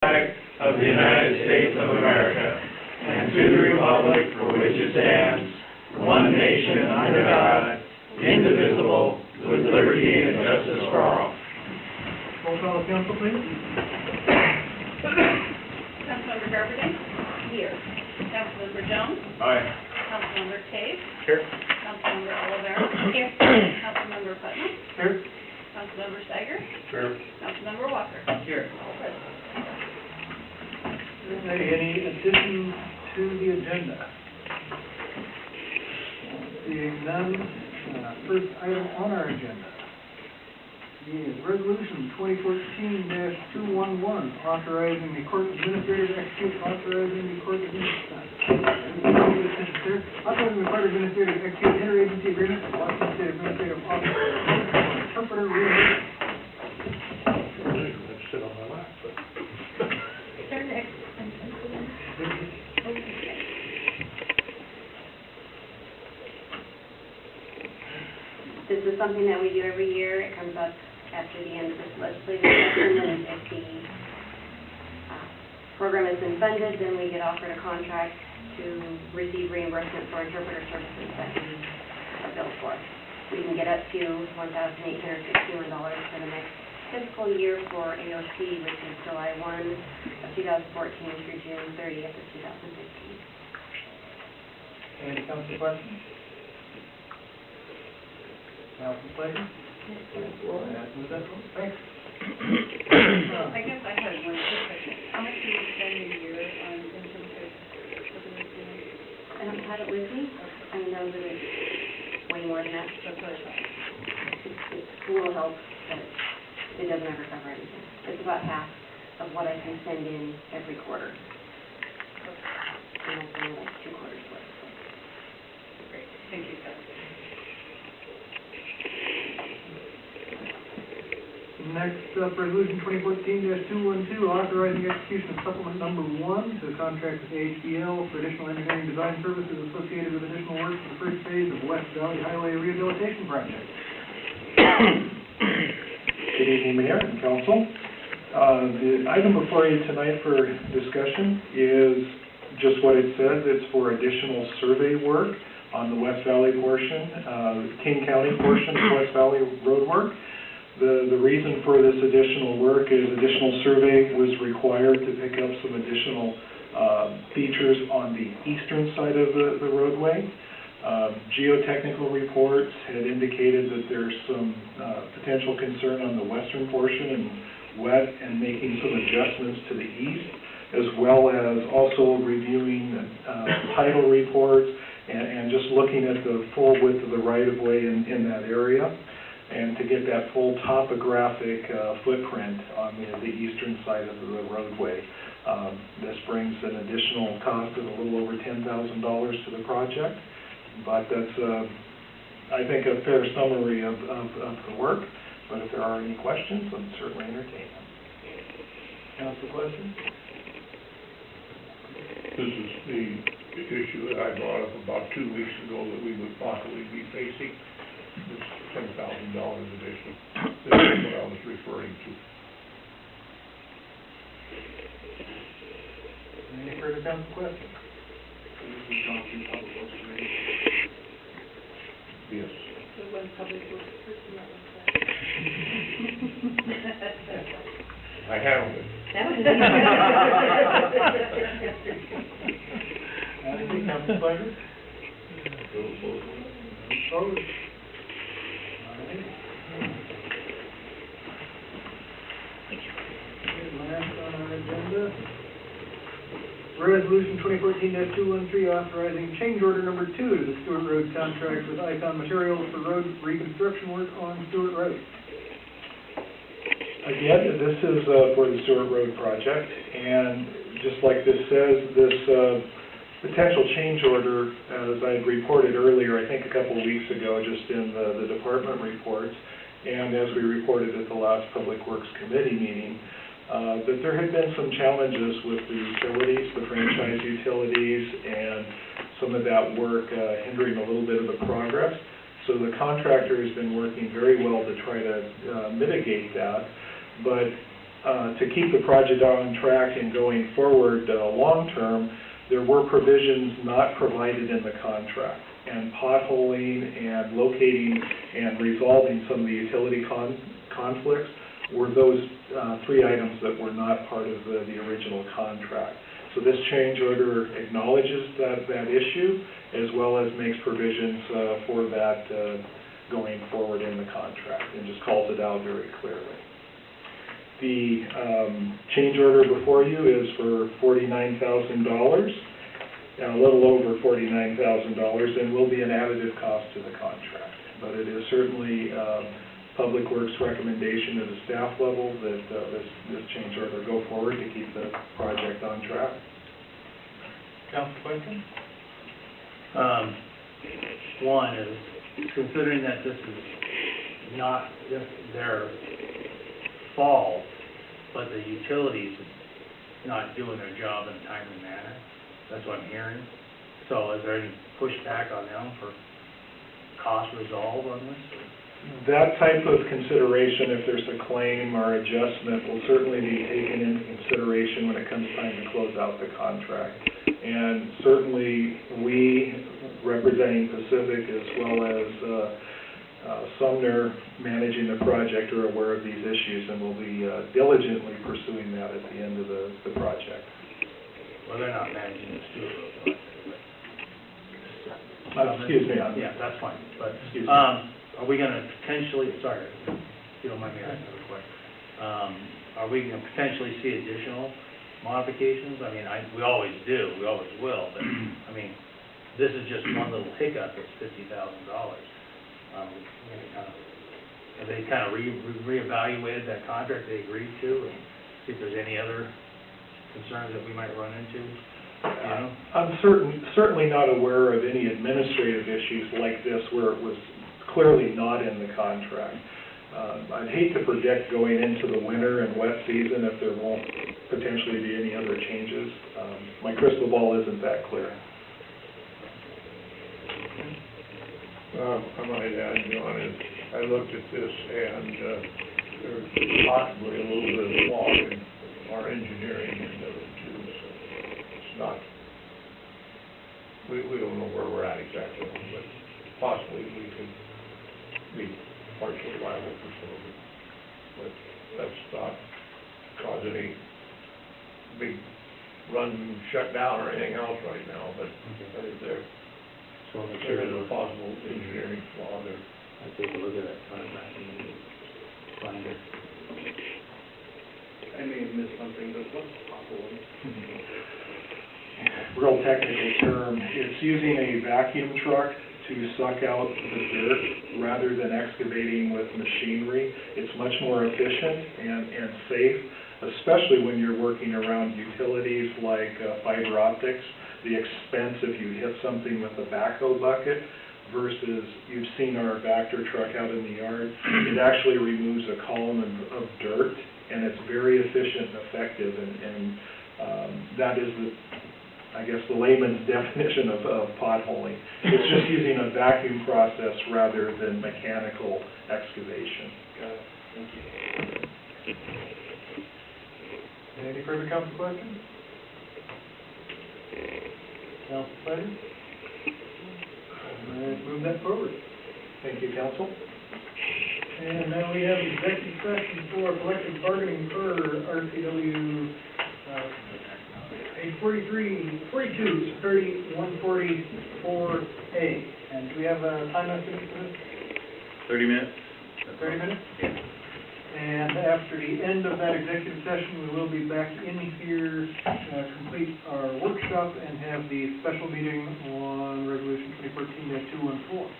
flag of the United States of America, and to the republic for which it stands, one nation under God, indivisible, with liberty and justice for all. Roll call of council, please. Councilmember Garberding? Here. Councilmember Jones? Aye. Councilmember Cave? Here. Councilmember Olivera? Here. Councilmember Putnam? Here. Councilmember Steiger? Here. Councilmember Walker? Here. All present. Any additions to the agenda? Seeing none, first item on our agenda is Resolution 2014-211, authorizing the court administrator to execute, authorizing the court administrator to execute interagency agreement with Washington State Administrative Office for interpreter reimbursement. Let's sit on my lap, but. This is something that we do every year. It comes up after the end of this legislative session, and if the program has been funded, then we get offered a contract to receive reimbursement for interpreter services that we are billed for. We can get up to $1,861 for the next fiscal year for AOC, which is July 1 of 2014 through June 30th of 2015. Any council questions? Council pleasure? Thanks. I guess I had one quick question. How much do you spend a year on interpreter services? I don't have it with me. I know that it's way more than that. That's what I thought. It's a little help, but it doesn't ever cover everything. It's about half of what I can send in every quarter. And that's only like 2 quarters worth. Great. Thank you, Scott. Next up, Resolution 2014-212, authorizing execution of Supplement Number 1 to a contract with HDL for additional engineering design services associated with additional work for the first phase of West Valley Highway Rehabilitation Project. Good evening, Mayor and Council. The item before you tonight for discussion is just what it says. It's for additional survey work on the West Valley portion, King County portion of West Valley road work. The reason for this additional work is additional survey was required to pick up some additional features on the eastern side of the roadway. Geotechnical reports had indicated that there's some potential concern on the western portion and wet, and making some adjustments to the east, as well as also reviewing title reports and just looking at the full width of the right-of-way in that area, and to get that full topographic footprint on the eastern side of the roadway. This brings an additional cost of a little over $10,000 to the project, but that's, I think, a fair summary of the work. But if there are any questions, I'm certainly entertain them. Council questions? This is the issue that I brought up about 2 weeks ago that we would possibly be facing. This $10,000 additional. This is what I was referring to. Any further council questions? Yes. So one public works person that was I handled it. Anything, council pleasure? Opposed? Last on our agenda, Resolution 2014-213, authorizing change order number 2 to the Stewart Rd contract with Icon Materials for road reconstruction work on Stewart Rd. Again, this is for the Stewart Rd project, and just like this says, this potential change order, as I had reported earlier, I think a couple of weeks ago, just in the department reports, and as we reported at the last Public Works Committee meeting, that there had been some challenges with the utilities, the franchise utilities, and some of that work hindering a little bit of the progress. So the contractor has been working very well to try to mitigate that, but to keep the project on track and going forward long-term, there were provisions not provided in the contract. And potholing and locating and resolving some of the utility conflicts were those three items that were not part of the original contract. So this change order acknowledges that issue, as well as makes provisions for that going forward in the contract, and just calls it out very clearly. The change order before you is for $49,000, a little over $49,000, and will be an additive cost to the contract. But it is certainly Public Works recommendation at the staff level that this change order go forward to keep the project on track. Council question? One is, considering that this is not just their fault, but the utilities not doing their job in a timely manner, that's what I'm hearing. So is there any pushback on them for cost resolve on this? That type of consideration, if there's a claim or adjustment, will certainly be taken into consideration when it comes time to close out the contract. And certainly, we, representing Pacific as well as Sumner, managing the project, are aware of these issues and will be diligently pursuing that at the end of the project. Well, they're not managing the Stewart Rd. Excuse me. Yeah, that's fine, but, Excuse me. are we gonna potentially, sorry, if you don't mind me asking another question, are we gonna potentially see additional modifications? I mean, we always do, we always will, but, I mean, this is just one little hiccup, it's $50,000. Have they kind of reevaluated that contract they agreed to, and see if there's any other concerns that we might run into? You know? I'm certainly not aware of any administrative issues like this where it was clearly not in the contract. I'd hate to predict going into the winter and wet season if there won't potentially be any other changes. My crystal ball isn't that clear. I might add, John, is I looked at this and there's possibly a little bit of flaw in our engineering end of it too, so it's not, we don't know where we're at exactly, but possibly we could be partially liable for some of it. But that's not cause any big run, shut down or anything else right now, but that is there. So There is a possible engineering flaw there. I'll take a look at that contract and find it. I may have missed something, but what's potholing? Real technical term, it's using a vacuum truck to suck out the dirt rather than excavating with machinery. It's much more efficient and safe, especially when you're working around utilities like fiber optics. The expense if you hit something with a backhoe bucket versus you've seen our Vector truck out in the yard, it actually removes a column of dirt, and it's very efficient and effective, and that is I guess the layman's definition of potholing. It's just using a vacuum process rather than mechanical excavation. Got it. Thank you. Any further council questions? Council pleasure? Let's move that forward. Thank you, council. And now we have executive session for collective bargaining per RCW, page 42, 144A. And do we have a time estimate for this? 30 minutes? 30 minutes? And after the end of that executive session, we will be back in here, complete our workshop, and have the special meeting on Resolution 2014-214.